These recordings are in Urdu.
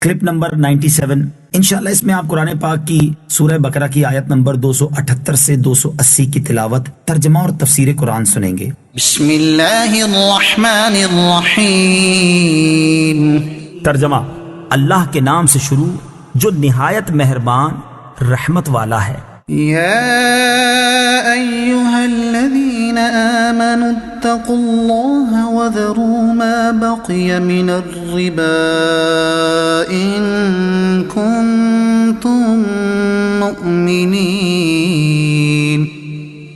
Clip number 97۔ انشاءاللہ اس میں آپ قرآن پاک کی سورہ بقرہ کی آیت نمبر 278 سے 280 کی تلاوت، ترجمہ اور تفسیر قرآن سنیں گے۔ بسم اللہ الرحمن الرحیم۔ ترجمہ: اللہ کے نام سے شروع جو نہایت مہربان رحمت والا ہے۔ یا ایہا الذین آمنوا اتقوا اللہ وذروا ما بقی من الربا ان کنتم مؤمنین۔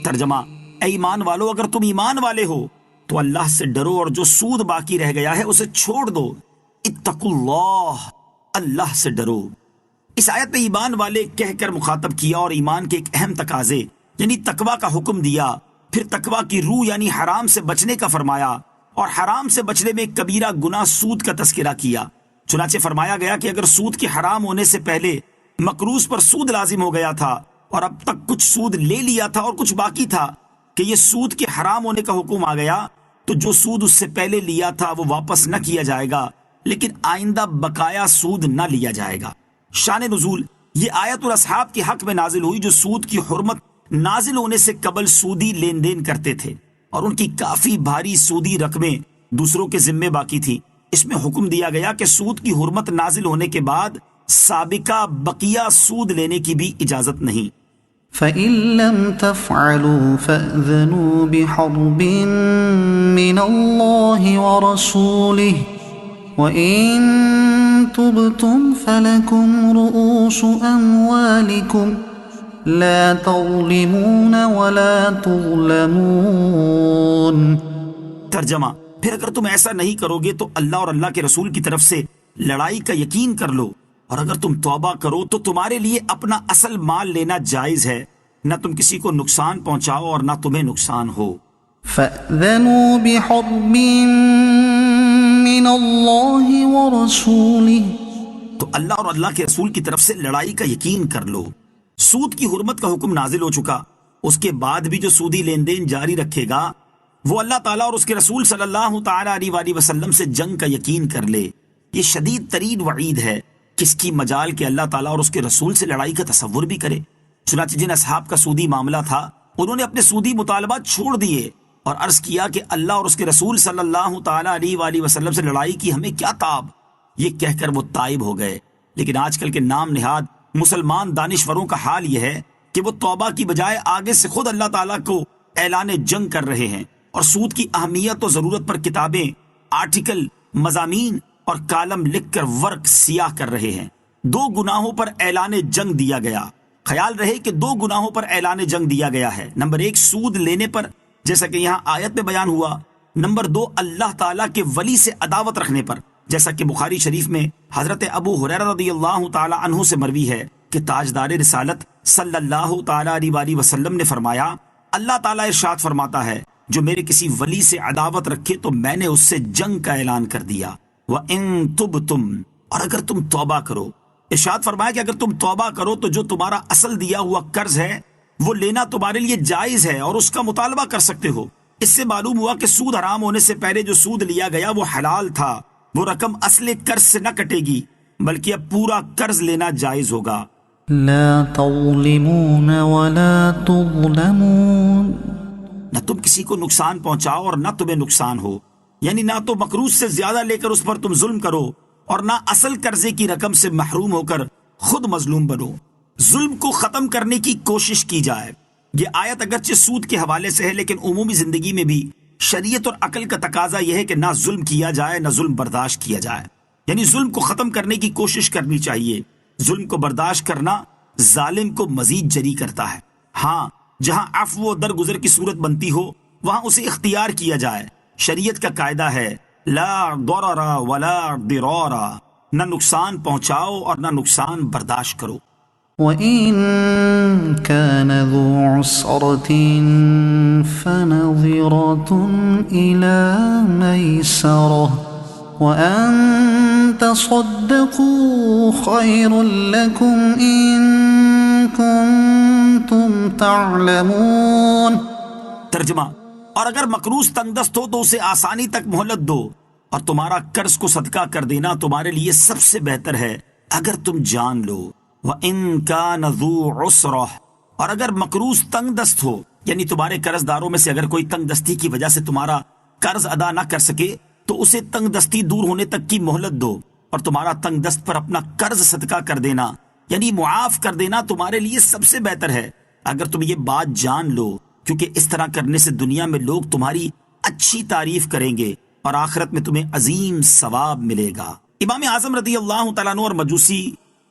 ترجمہ: اے ایمان والو، اگر تم ایمان والے ہو تو اللہ سے ڈرو اور جو سود باقی رہ گیا ہے اسے چھوڑ دو۔ اتقوا اللہ، اللہ سے ڈرو۔ اس آیت میں ایمان والے کہہ کر مخاطب کیا اور ایمان کے ایک اہم تقاضے یعنی تقوی کا حکم دیا، پھر تقوی کی روح یعنی حرام سے بچنے کا فرمایا، اور حرام سے بچنے میں کبیرہ گناہ سود کا تذکرہ کیا۔ چنانچہ فرمایا گیا کہ اگر سود کے حرام ہونے سے پہلے مقروض پر سود لازم ہو گیا تھا اور اب تک کچھ سود لے لیا تھا اور کچھ باقی تھا کہ یہ سود کے حرام ہونے کا حکم آ گیا تو جو سود اس سے پہلے لیا تھا وہ واپس نہ کیا جائے گا، لیکن آئندہ بقایا سود نہ لیا جائے گا۔ شان نزول: یہ آیت الاصحاب کے حق میں نازل ہوئی جو سود کی حرمت نازل ہونے سے قبل سودی لین دین کرتے تھے اور ان کی کافی بھاری سودی رقمیں دوسروں کے ذمے باقی تھی۔ اس میں حکم دیا گیا کہ سود کی حرمت نازل ہونے کے بعد سابقہ بقیہ سود لینے کی بھی اجازت نہیں۔ فَإِن لَّمْ تَفْعَلُوا فَأْذَنُوا بِحَرْبٍ مِّنَ اللَّهِ وَرَسُولِهِ وَإِن تُبْتُمْ فَلَكُمْ رُءُوسُ أَمْوَالِكُمْ لَا تَظْلِمُونَ وَلَا تُظْلَمُونَ۔ ترجمہ: پھر اگر تم ایسا نہیں کرو گے تو اللہ اور اللہ کے رسول کی طرف سے لڑائی کا یقین کر لو، اور اگر تم توبہ کرو تو تمہارے لیے اپنا اصل مال لینا جائز ہے، نہ تم کسی کو نقصان پہنچاؤ اور نہ تمہیں نقصان ہو۔ فَأْذَنُوا بِحَرْبٍ مِّنَ اللَّهِ وَرَسُولِهِ۔ تو اللہ اور اللہ کے رسول کی طرف سے لڑائی کا یقین کر لو۔ سود کی حرمت کا حکم نازل ہو چکا، اس کے بعد بھی جو سودی لین دین جاری رکھے گا وہ اللہ تعالیٰ اور اس کے رسول صلی اللہ تعالیٰ علیہ وآلہ وسلم سے جنگ کا یقین کر لے۔ یہ شدید ترین وعید ہے، کس کی مجال کہ اللہ تعالیٰ اور اس کے رسول سے لڑائی کا تصور بھی کرے۔ چنانچہ جن اصحاب کا سودی معاملہ تھا انہوں نے اپنے سودی مطالبات چھوڑ دیے اور عرض کیا کہ اللہ اور اس کے رسول صلی اللہ تعالیٰ علیہ وآلہ وسلم سے لڑائی کی ہمیں کیا تاب۔ یہ کہہ کر وہ تائب ہو گئے۔ لیکن آج کل کے نام نہاد مسلمان دانشوروں کا حال یہ ہے کہ وہ توبہ کی بجائے آگے سے خود اللہ تعالیٰ کو اعلان جنگ کر رہے ہیں اور سود کی اہمیت و ضرورت پر کتابیں، آرٹیکل، مضامین اور کالم لکھ کر ورق سیاہ کر رہے ہیں۔ دو گناہوں پر اعلان جنگ دیا گیا۔ خیال رہے کہ دو گناہوں پر اعلان جنگ دیا گیا ہے۔ نمبر 1 سود لینے پر، جیسا کہ یہاں آیت میں بیان ہوا۔ نمبر 2 اللہ تعالیٰ کے ولی سے عداوت رکھنے پر، جیسا کہ بخاری شریف میں حضرت ابو ہریرہ رضی اللہ تعالی عنہ سے مروی ہے کہ تاجدار رسالت صلی اللہ تعالی علیہ وآلہ وسلم نے فرمایا، اللہ تعالیٰ ارشاد فرماتا ہے جو میرے کسی ولی سے عداوت رکھے تو میں نے اس سے جنگ کا اعلان کر دیا۔ وَإِن تُبْتُمْ، اور اگر تم توبہ کرو۔ ارشاد فرمایا کہ اگر تم توبہ کرو تو جو تمہارا اصل دیا ہوا قرض ہے وہ لینا تمہارے لیے جائز ہے اور اس کا مطالبہ کر سکتے ہو۔ اس سے معلوم ہوا کہ سود حرام ہونے سے پہلے جو سود لیا گیا وہ حلال تھا، وہ رقم اصل قرض سے نہ کٹے گی بلکہ اب پورا قرض لینا جائز ہوگا۔ لا تظلمون ولا تظلمون۔ نہ تم کسی کو نقصان پہنچاؤ اور نہ تمہیں نقصان ہو، یعنی نہ تو مقروض سے زیادہ لے کر اس پر تم ظلم کرو اور نہ اصل قرضے کی رقم سے محروم ہو کر خود مظلوم بنو۔ ظلم کو ختم کرنے کی کوشش کی جائے۔ یہ آیت اگرچہ سود کے حوالے سے ہے لیکن عمومی زندگی میں بھی شریعت اور عقل کا تقاضا یہ ہے کہ نہ ظلم کیا جائے نہ ظلم برداشت کیا جائے، یعنی ظلم کو ختم کرنے کی کوشش کرنی چاہیے۔ ظلم کو برداشت کرنا ظالم کو مزید جری کرتا ہے۔ ہاں، جہاں عفو و درگزر کی صورت بنتی ہو وہاں اسے اختیار کیا جائے۔ شریعت کا قاعدہ ہے لا ضرر ولا ضرار، نہ نقصان پہنچاؤ اور نہ نقصان برداشت کرو۔ وَإِن كَانَ ذُو عُسْرَةٍ فَنَظِرَةٌ إِلَى مَيْسَرَةٍ وَأَن تَصَدَّقُوا خَيْرٌ لَكُمْ إِن كُنتُمْ تَعْلَمُونَ۔ ترجمہ: اور اگر مقروض تنگ دست ہو تو اسے آسانی تک مہلت دو، اور تمہارا قرض کو صدقہ کر دینا تمہارے لیے سب سے بہتر ہے اگر تم جان لو۔ وَإِن كَانَ ذُو عُسْرَةٍ، اور اگر مقروض تنگ دست ہو، یعنی تمہارے قرض داروں میں سے اگر کوئی تنگ دستی کی وجہ سے تمہارا قرض ادا نہ کر سکے تو اسے تنگ دستی دور ہونے تک کی مہلت دو، اور تمہارا تنگ دست پر اپنا قرض صدقہ کر دینا یعنی معاف کر دینا تمہارے لیے سب سے بہتر ہے اگر تم یہ بات جان لو، کیونکہ اس طرح کرنے سے دنیا میں لوگ تمہاری اچھی تعریف کریں گے اور آخرت میں تمہیں عظیم ثواب ملے گا۔ امام اعظم رضی اللہ تعالیٰ عنہ اور مجوسی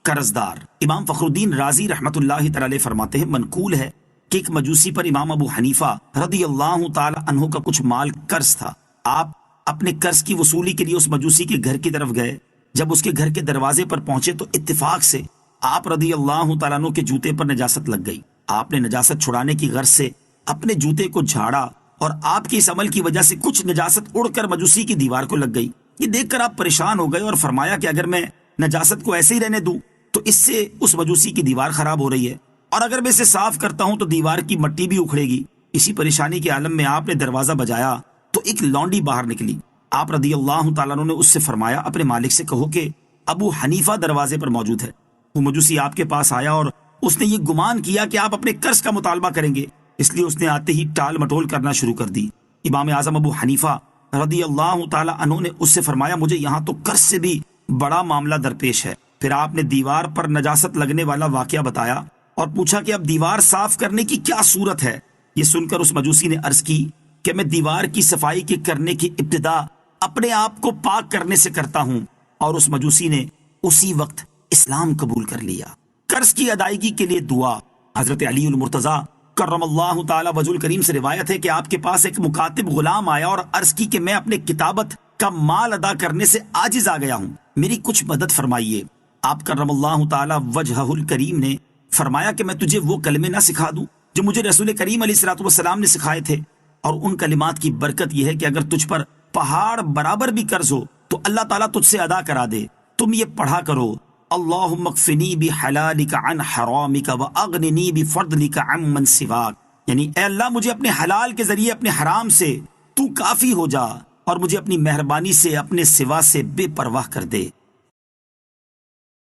قرض دار۔ امام فخر الدین رازی رحمۃ اللہ تعالی علیہ فرماتے ہیں، منقول ہے کہ ایک مجوسی پر امام ابو حنیفہ رضی اللہ تعالی عنہ کا کچھ مال قرض تھا۔ آپ اپنے قرض کی وصولی کے لیے اس مجوسی کے گھر کی طرف گئے۔ جب اس کے گھر کے دروازے پر پہنچے تو اتفاق سے آپ رضی اللہ تعالیٰ عنہ کے جوتے پر نجاست لگ گئی۔ آپ نے نجاست چھڑانے کی غرض سے اپنے جوتے کو جھاڑا اور آپ کے اس عمل کی وجہ سے کچھ نجاست اڑ کر مجوسی کی دیوار کو لگ گئی۔ یہ دیکھ کر آپ پریشان ہو گئے اور فرمایا کہ اگر میں نجاست کو ایسے ہی رہنے دوں تو اس سے اس مجوسی کی دیوار خراب ہو رہی ہے، اور اگر میں اسے صاف کرتا ہوں تو دیوار کی مٹی بھی اکھڑے گی۔ اسی پریشانی کے عالم میں آپ نے دروازہ بجایا تو ایک لونڈی باہر نکلی۔ آپ رضی اللہ تعالیٰ عنہ نے اس سے فرمایا، اپنے مالک سے کہو کہ ابو حنیفہ دروازے پر موجود ہے۔ وہ مجوسی آپ کے پاس آیا اور اس نے یہ گمان کیا کہ آپ اپنے قرض کا مطالبہ کریں گے، اس لیے اس نے آتے ہی ٹال مٹول کرنا شروع کر دی۔ امام اعظم ابو حنیفہ رضی اللہ تعالیٰ عنہ نے اس سے فرمایا، مجھے یہاں تو قرض سے بھی بڑا معاملہ درپیش ہے۔ پھر آپ نے دیوار پر نجاست لگنے والا واقعہ بتایا اور پوچھا کہ اب دیوار صاف کرنے کی کیا صورت ہے۔ یہ سن کر اس مجوسی نے عرض کی کہ میں دیوار کی صفائی کے کرنے کی ابتدا اپنے آپ کو پاک کرنے سے کرتا ہوں، اور اس مجوسی نے اسی وقت اسلام قبول کر لیا۔ قرض کی ادائیگی کے لیے دعا۔ حضرت علی المرتضیٰ کرم اللہ تعالی وجہ الکریم سے روایت ہے کہ آپ کے پاس ایک مکاتب غلام آیا اور عرض کی کہ میں اپنے کتابت کا مال ادا کرنے سے عاجز آ گیا ہوں، میری کچھ مدد فرمائیے۔ آپ کرم اللہ تعالی وجہ الکریم نے فرمایا کہ میں تجھے وہ کلمے نہ سکھا دوں جو مجھے رسول کریم علیہ الصلوۃ والسلام نے سکھائے تھے، اور ان کلمات کی برکت یہ ہے کہ اگر تجھ پر پہاڑ برابر بھی قرض ہو تو اللہ تعالیٰ تجھ سے ادا کرا دے۔ تم یہ پڑھا کرو، اللہم اکفنی بحلالک عن حرامک واغننی بفضلک عن من سواک، یعنی اے اللہ مجھے اپنے حلال کے ذریعے اپنے حرام سے تو کافی ہو جا، اور مجھے اپنی مہربانی سے اپنے سوا سے بے پرواہ کر دے۔